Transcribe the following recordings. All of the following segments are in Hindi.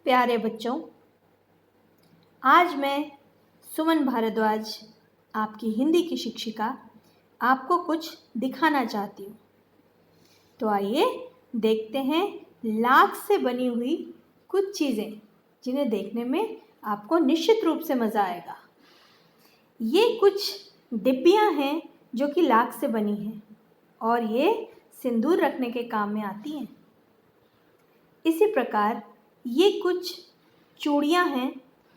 प्यारे बच्चों, आज मैं सुमन भारद्वाज, आपकी हिंदी की शिक्षिका, आपको कुछ दिखाना चाहती हूँ। तो आइए देखते हैं लाख से बनी हुई कुछ चीज़ें जिन्हें देखने में आपको निश्चित रूप से मज़ा आएगा। ये कुछ डिब्बियाँ हैं जो कि लाख से बनी हैं और ये सिंदूर रखने के काम में आती हैं। इसी प्रकार ये कुछ चूड़ियाँ हैं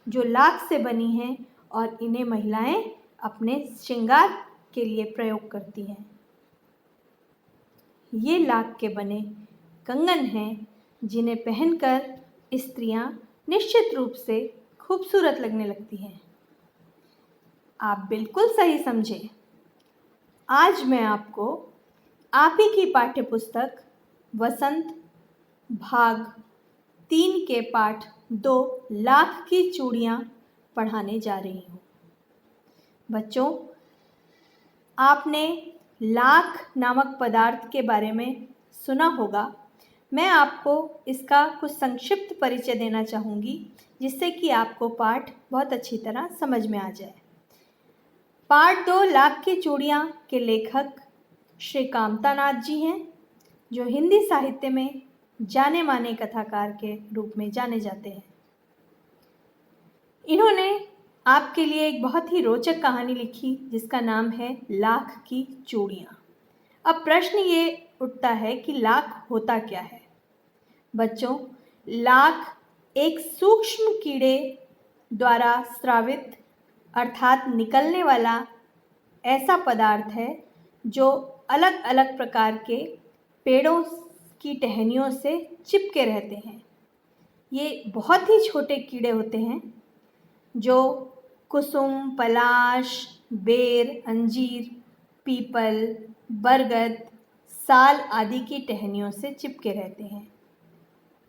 जो लाख से बनी हैं और इन्हें महिलाएं अपने श्रृंगार के लिए प्रयोग करती हैं। ये लाख के बने कंगन हैं जिन्हें पहनकर स्त्रियां निश्चित रूप से खूबसूरत लगने लगती हैं। आप बिल्कुल सही समझे। आज मैं आपको आप ही की पाठ्यपुस्तक वसंत भाग 3 के पाठ 2 लाख की चूड़ियाँ पढ़ाने जा रही हूँ। बच्चों, आपने लाख नामक पदार्थ के बारे में सुना होगा। मैं आपको इसका कुछ संक्षिप्त परिचय देना चाहूँगी जिससे कि आपको पाठ बहुत अच्छी तरह समझ में आ जाए। पाठ 2 लाख की चूड़ियाँ के लेखक श्री कामतानाथ जी हैं, जो हिंदी साहित्य में जाने माने कथाकार के रूप में जाने जाते हैं। इन्होंने आपके लिए एक बहुत ही रोचक कहानी लिखी जिसका नाम है लाख की चूड़ियाँ। अब प्रश्न ये उठता है कि लाख होता क्या है। बच्चों, लाख एक सूक्ष्म कीड़े द्वारा स्रावित अर्थात निकलने वाला ऐसा पदार्थ है जो अलग अलग प्रकार के पेड़ों की टहनियों से चिपके रहते हैं। ये बहुत ही छोटे कीड़े होते हैं जो कुसुम, पलाश, बेर, अंजीर, पीपल, बरगद, साल आदि की टहनियों से चिपके रहते हैं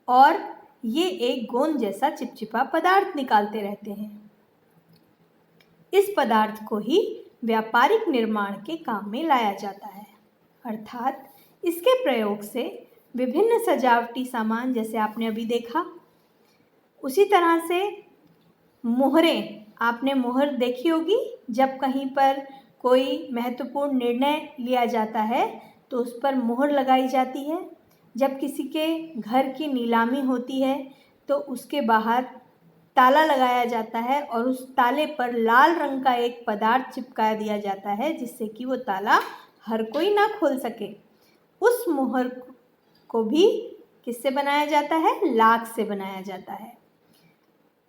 और ये एक गोंद जैसा चिपचिपा पदार्थ निकालते रहते हैं। इस पदार्थ को ही व्यापारिक निर्माण के काम में लाया जाता है, अर्थात इसके प्रयोग से विभिन्न सजावटी सामान, जैसे आपने अभी देखा, उसी तरह से मोहरें, आपने मोहर देखी होगी। जब कहीं पर कोई महत्वपूर्ण निर्णय लिया जाता है तो उस पर मोहर लगाई जाती है। जब किसी के घर की नीलामी होती है तो उसके बाहर ताला लगाया जाता है और उस ताले पर लाल रंग का एक पदार्थ चिपका दिया जाता है जिससे कि वो ताला हर कोई ना खोल सके। उस मोहर को भी किससे बनाया जाता है? लाख से बनाया जाता है।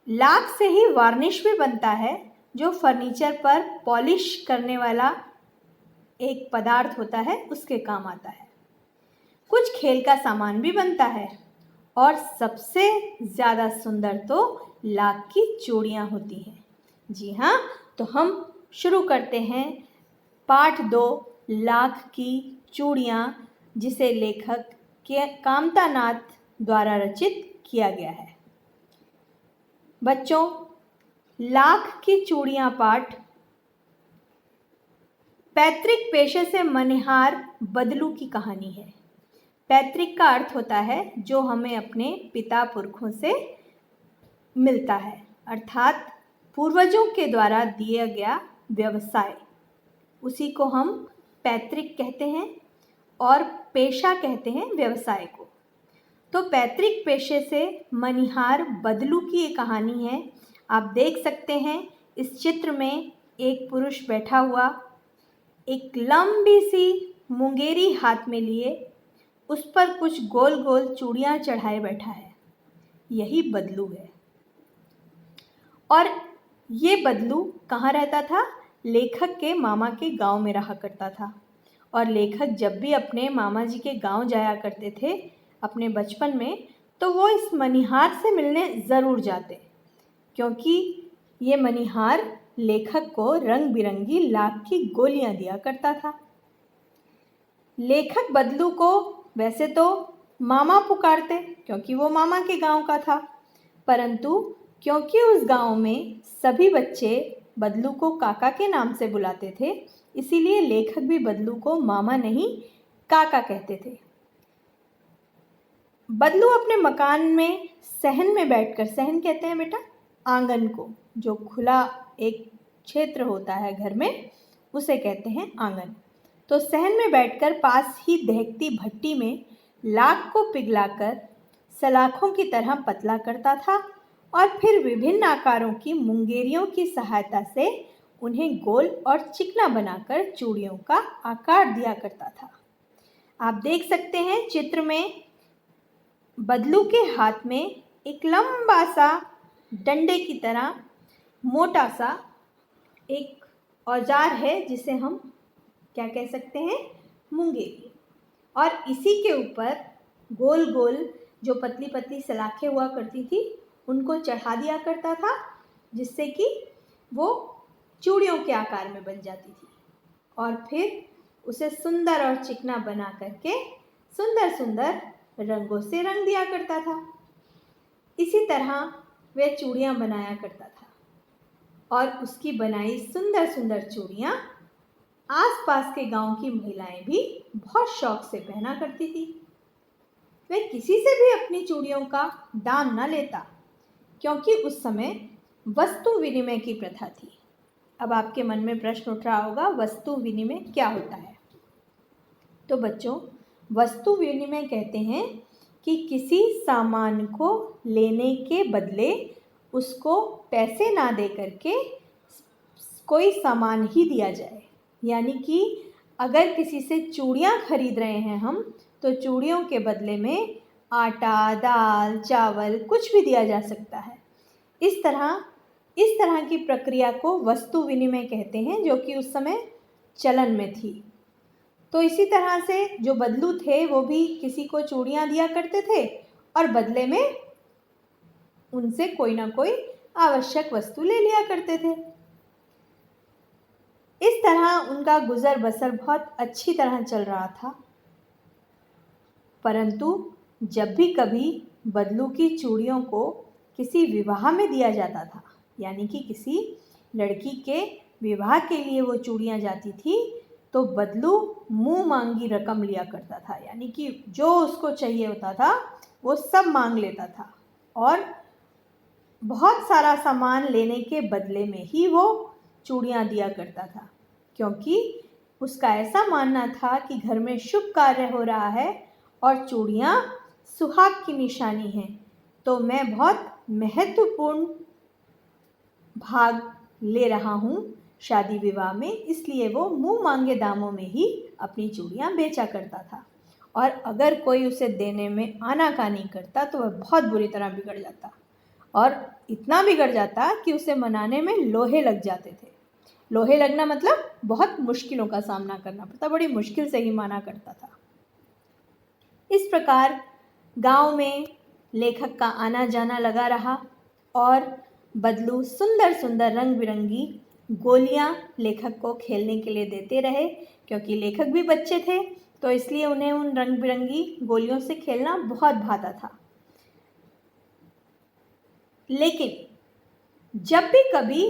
लाख से ही वार्निश भी बनता है जो फर्नीचर पर पॉलिश करने वाला एक पदार्थ होता है, उसके काम आता है। कुछ खेल का सामान भी बनता है और सबसे ज़्यादा सुंदर तो लाख की चूड़ियाँ होती हैं। जी हाँ, तो हम शुरू करते हैं पाठ 2 लाख की चूड़ियाँ, जिसे लेखक कामतानाथ द्वारा रचित किया गया है। बच्चों, लाख की चूड़ियाँ पाठ पैतृक पेशे से मनिहार बदलू की कहानी है। पैतृक का अर्थ होता है जो हमें अपने पिता पुरखों से मिलता है, अर्थात पूर्वजों के द्वारा दिया गया व्यवसाय, उसी को हम पैतृक कहते हैं और पेशा कहते हैं व्यवसाय को। तो पैतृक पेशे से मनिहार बदलू की ये कहानी है। आप देख सकते हैं इस चित्र में एक पुरुष बैठा हुआ, एक लंबी सी मुंगेरी हाथ में लिए, उस पर कुछ गोल गोल चूड़ियाँ चढ़ाए बैठा है। यही बदलू है। और ये बदलू कहाँ रहता था? लेखक के मामा के गांव में रहा करता था। और लेखक जब भी अपने मामा जी के गांव जाया करते थे अपने बचपन में, तो वो इस मनिहार से मिलने ज़रूर जाते, क्योंकि ये मनिहार लेखक को रंग बिरंगी लाख की गोलियां दिया करता था। लेखक बदलू को वैसे तो मामा पुकारते क्योंकि वो मामा के गांव का था, परंतु क्योंकि उस गांव में सभी बच्चे बदलू को काका के नाम से बुलाते थे, इसीलिए लेखक भी बदलू को मामा नहीं काका कहते थे। बदलू अपने मकान में सहन में बैठकर, सहन कहते हैं बेटा आंगन को, जो खुला एक क्षेत्र होता है घर में उसे कहते हैं आंगन। तो सहन में बैठकर पास ही दहकती भट्टी में लाख को पिघलाकर सलाखों की तरह पतला करता था और फिर विभिन्न आकारों की मुंगेरियों की सहायता से उन्हें गोल और चिकना बनाकर चूड़ियों का आकार दिया करता था। आप देख सकते हैं चित्र में बदलू के हाथ में एक लंबा सा डंडे की तरह मोटा सा एक औजार है जिसे हम क्या कह सकते हैं, मुंगेरी। और इसी के ऊपर गोल गोल जो पतली पतली सलाखें हुआ करती थी उनको चढ़ा दिया करता था, जिससे कि वो चूड़ियों के आकार में बन जाती थी। और फिर उसे सुंदर और चिकना बना करके सुंदर सुंदर रंगों से रंग दिया करता था। इसी तरह वह चूड़ियाँ बनाया करता था और उसकी बनाई सुंदर सुंदर चूड़ियाँ आसपास के गांव की महिलाएं भी बहुत शौक से पहना करती थी। वह किसी से भी अपनी चूड़ियों का दाम न लेता, क्योंकि उस समय वस्तु विनिमय की प्रथा थी। अब आपके मन में प्रश्न उठ रहा होगा, वस्तु विनिमय क्या होता है? तो बच्चों, वस्तु विनिमय कहते हैं कि किसी सामान को लेने के बदले उसको पैसे ना दे करके कोई सामान ही दिया जाए। यानी कि अगर किसी से चूड़ियाँ खरीद रहे हैं हम, तो चूड़ियों के बदले में आटा, दाल, चावल कुछ भी दिया जा सकता है। इस तरह की प्रक्रिया को वस्तु विनिमय कहते हैं, जो कि उस समय चलन में थी। तो इसी तरह से जो बदलू थे वो भी किसी को चूड़ियाँ दिया करते थे और बदले में उनसे कोई ना कोई आवश्यक वस्तु ले लिया करते थे। इस तरह उनका गुजर बसर बहुत अच्छी तरह चल रहा था। परंतु जब भी कभी बदलू की चूड़ियों को किसी विवाह में दिया जाता था, यानी कि किसी लड़की के विवाह के लिए वो चूड़ियाँ जाती थी, तो बदलू मुंह मांगी रकम लिया करता था। यानी कि जो उसको चाहिए होता था वो सब मांग लेता था और बहुत सारा सामान लेने के बदले में ही वो चूड़ियाँ दिया करता था, क्योंकि उसका ऐसा मानना था कि घर में शुभ कार्य हो रहा है और चूड़ियाँ सुहाग की निशानी है, तो मैं बहुत महत्वपूर्ण भाग ले रहा हूँ शादी विवाह में, इसलिए वो मुंह मांगे दामों में ही अपनी चूड़ियाँ बेचा करता था। और अगर कोई उसे देने में आनाकानी करता तो वह बहुत बुरी तरह बिगड़ जाता, और इतना बिगड़ जाता कि उसे मनाने में लोहे लग जाते थे। लोहे लगना मतलब बहुत मुश्किलों का सामना करना पड़ता, बड़ी मुश्किल से ही माना करता था। इस प्रकार गांव में लेखक का आना जाना लगा रहा और बदलू सुंदर सुंदर रंग बिरंगी गोलियां लेखक को खेलने के लिए देते रहे, क्योंकि लेखक भी बच्चे थे, तो इसलिए उन्हें उन रंग बिरंगी गोलियों से खेलना बहुत भाता था। लेकिन जब भी कभी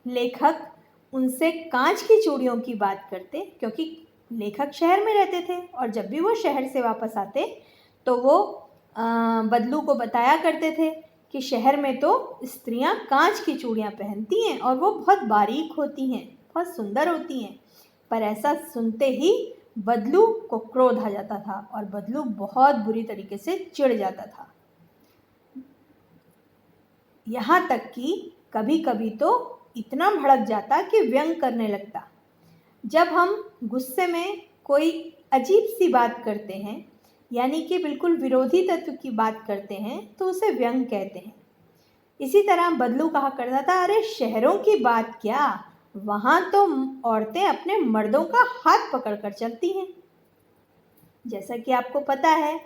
लेखक उनसे कांच की चूड़ियों की बात करते, क्योंकि लेखक शहर में रहते थे और जब भी वो शहर से वापस आते तो वो बदलू को बताया करते थे कि शहर में तो स्त्रियां कांच की चूड़ियां पहनती हैं और वो बहुत बारीक होती हैं, बहुत सुंदर होती हैं। पर ऐसा सुनते ही बदलू को क्रोध आ जाता था और बदलू बहुत बुरी तरीके से चिढ़ जाता था। यहाँ तक कि कभी कभी तो इतना भड़क जाता कि व्यंग करने लगता। जब हम गुस्से में कोई अजीब सी बात करते हैं, यानी कि बिल्कुल विरोधी तत्व की बात करते हैं, तो उसे व्यंग कहते हैं। इसी तरह बदलू कहा करता था, अरे शहरों की बात क्या, वहाँ तो औरतें अपने मर्दों का हाथ पकड़कर चलती हैं। जैसा कि आपको पता है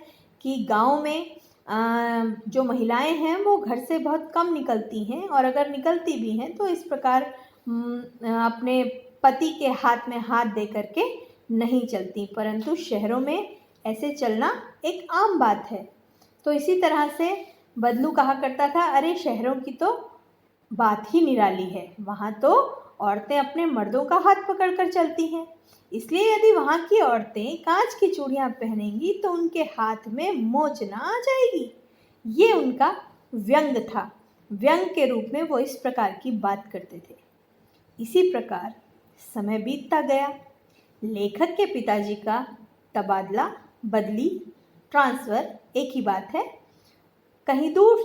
कि गांव में जो महिलाएं हैं वो घर से बहुत कम निकलती हैं, और अगर निकलती भी हैं तो इस प्रकार अपने पति के हाथ में हाथ दे करके नहीं चलती, परंतु शहरों में ऐसे चलना एक आम बात है। तो इसी तरह से बदलू कहा करता था, अरे शहरों की तो बात ही निराली है, वहाँ तो औरतें अपने मर्दों का हाथ पकड़कर चलती हैं। इसलिए यदि वहाँ की औरतें कांच की चूड़ियाँ पहनेंगी तो उनके हाथ में मोच ना आ जाएगी। ये उनका व्यंग था। व्यंग के रूप में वो इस प्रकार की बात करते थे। इसी प्रकार समय बीतता गया। लेखक के पिताजी का तबादला, बदली, ट्रांसफ़र एक ही बात है, कहीं दूर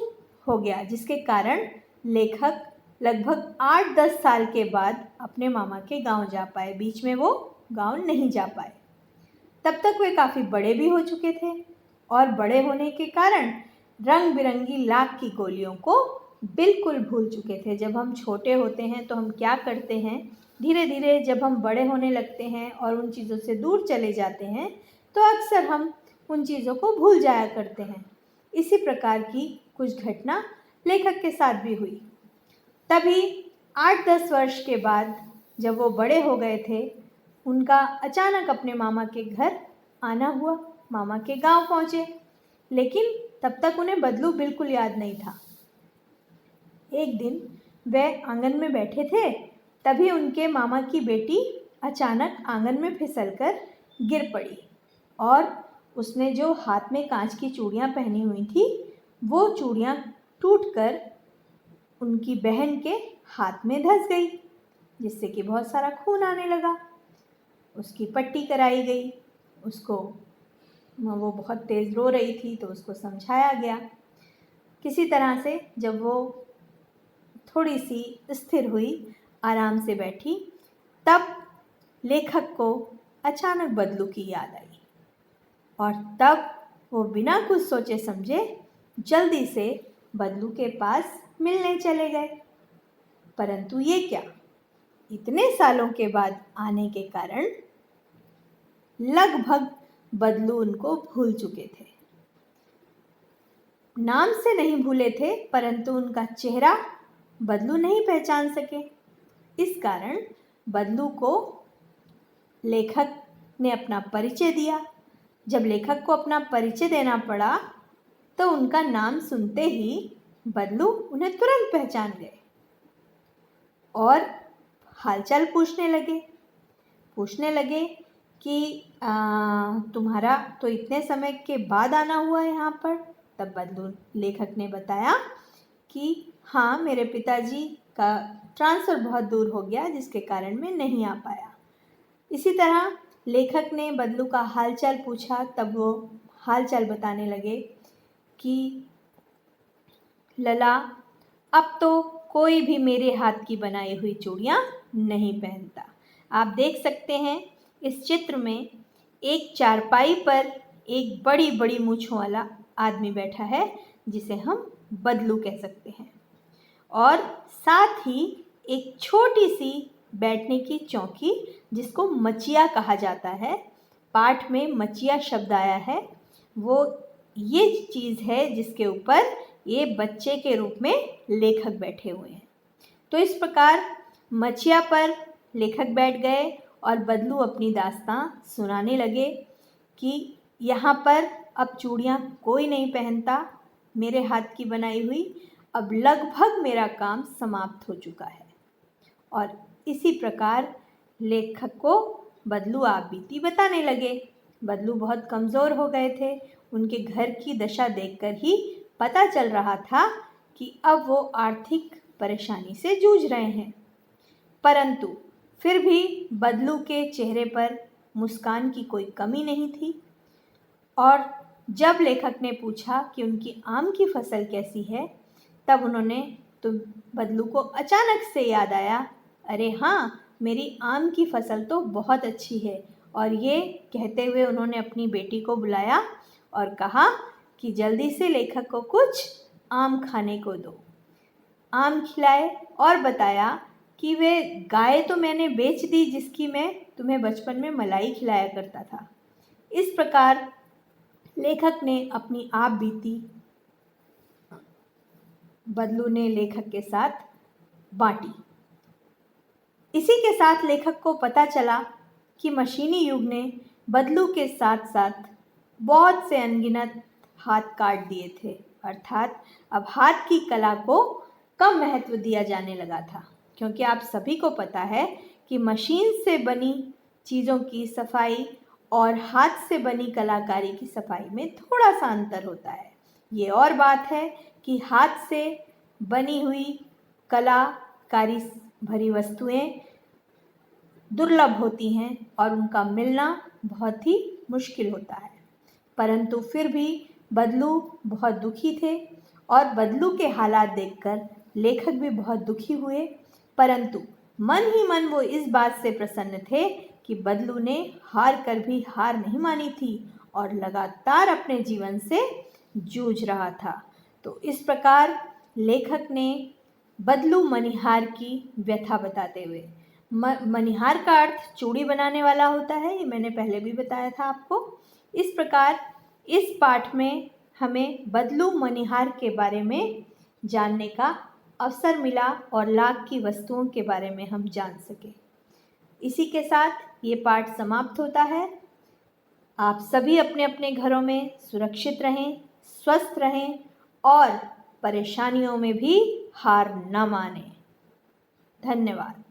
हो गया, जिसके कारण लेखक लगभग 8-10 साल के बाद अपने मामा के गांव जा पाए। बीच में वो गांव नहीं जा पाए। तब तक वे काफ़ी बड़े भी हो चुके थे और बड़े होने के कारण रंग बिरंगी लाख की गोलियों को बिल्कुल भूल चुके थे। जब हम छोटे होते हैं तो हम क्या करते हैं, धीरे धीरे जब हम बड़े होने लगते हैं और उन चीज़ों से दूर चले जाते हैं तो अक्सर हम उन चीज़ों को भूल जाया करते हैं। इसी प्रकार की कुछ घटना लेखक के साथ भी हुई। तभी 8-10 वर्ष के बाद जब वो बड़े हो गए थे, उनका अचानक अपने मामा के घर आना हुआ। मामा के गांव पहुँचे, लेकिन तब तक उन्हें बदलू बिल्कुल याद नहीं था। एक दिन वह आंगन में बैठे थे, तभी उनके मामा की बेटी अचानक आंगन में फिसलकर गिर पड़ी और उसने जो हाथ में कांच की चूड़ियाँ पहनी हुई थी, वो चूड़ियाँ टूटकर उनकी बहन के हाथ में धंस गई, जिससे कि बहुत सारा खून आने लगा। उसकी पट्टी कराई गई। वो बहुत तेज़ रो रही थी तो उसको समझाया गया। किसी तरह से जब वो थोड़ी सी स्थिर हुई, आराम से बैठी, तब लेखक को अचानक बदलू की याद आई और तब वो बिना कुछ सोचे समझे जल्दी से बदलू के पास मिलने चले गए। परंतु ये क्या, इतने सालों के बाद आने के कारण लगभग बदलू उनको भूल चुके थे। नाम से नहीं भूले थे, परंतु उनका चेहरा बदलू नहीं पहचान सके। इस कारण बदलू को लेखक ने अपना परिचय दिया। जब लेखक को अपना परिचय देना पड़ा तो उनका नाम सुनते ही बदलू उन्हें तुरंत पहचान गए और हालचाल पूछने लगे कि तुम्हारा तो इतने समय के बाद आना हुआ है यहाँ पर। तब बदलू लेखक ने बताया कि हाँ, मेरे पिताजी का ट्रांसफ़र बहुत दूर हो गया, जिसके कारण मैं नहीं आ पाया। इसी तरह लेखक ने बदलू का हालचाल पूछा। तब वो हालचाल बताने लगे कि लला, अब तो कोई भी मेरे हाथ की बनाई हुई चूड़ियाँ नहीं पहनता। आप देख सकते हैं इस चित्र में एक चारपाई पर एक बड़ी बड़ी मूँछों वाला आदमी बैठा है, जिसे हम बदलू कह सकते हैं, और साथ ही एक छोटी सी बैठने की चौकी, जिसको मचिया कहा जाता है। पाठ में मचिया शब्द आया है, वो ये चीज़ है जिसके ऊपर ये बच्चे के रूप में लेखक बैठे हुए हैं। तो इस प्रकार मचिया पर लेखक बैठ गए और बदलू अपनी दास्तां सुनाने लगे कि यहाँ पर अब चूड़ियाँ कोई नहीं पहनता, मेरे हाथ की बनाई हुई, अब लगभग मेरा काम समाप्त हो चुका है। और इसी प्रकार लेखक को बदलू आप बीती बताने लगे। बदलू बहुत कमज़ोर हो गए थे। उनके घर की दशा देखकर ही पता चल रहा था कि अब वो आर्थिक परेशानी से जूझ रहे हैं, परंतु फिर भी बदलू के चेहरे पर मुस्कान की कोई कमी नहीं थी। और जब लेखक ने पूछा कि उनकी आम की फसल कैसी है, तब उन्होंने तो बदलू को अचानक से याद आया, अरे हाँ, मेरी आम की फसल तो बहुत अच्छी है। और ये कहते हुए उन्होंने अपनी बेटी को बुलाया और कहा कि जल्दी से लेखक को कुछ आम खाने को दो। आम खिलाए और बताया कि वे गाय तो मैंने बेच दी, जिसकी मैं तुम्हें बचपन में मलाई खिलाया करता था। इस प्रकार लेखक ने अपनी आप बीती बदलू ने लेखक के साथ बांटी। इसी के साथ लेखक को पता चला कि मशीनी युग ने बदलू के साथ साथ बहुत से अनगिनत हाथ काट दिए थे, अर्थात अब हाथ की कला को कम महत्व दिया जाने लगा था। क्योंकि आप सभी को पता है कि मशीन से बनी चीज़ों की सफाई और हाथ से बनी कलाकारी की सफाई में थोड़ा सा अंतर होता है। ये और बात है कि हाथ से बनी हुई कलाकारी भरी वस्तुएं दुर्लभ होती हैं और उनका मिलना बहुत ही मुश्किल होता है। परंतु फिर भी बदलू बहुत दुखी थे और बदलू के हालात देखकर लेखक भी बहुत दुखी हुए, परंतु मन ही मन वो इस बात से प्रसन्न थे कि बदलू ने हार कर भी हार नहीं मानी थी और लगातार अपने जीवन से जूझ रहा था। तो इस प्रकार लेखक ने बदलू मनिहार की व्यथा बताते हुए, मनिहार का अर्थ चूड़ी बनाने वाला होता है, ये मैंने पहले भी बताया था आपको। इस प्रकार इस पाठ में हमें बदलू मनिहार के बारे में जानने का अवसर मिला और लाख की वस्तुओं के बारे में हम जान सके। इसी के साथ ये पाठ समाप्त होता है। आप सभी अपने अपने घरों में सुरक्षित रहें, स्वस्थ रहें और परेशानियों में भी हार न मानें। धन्यवाद।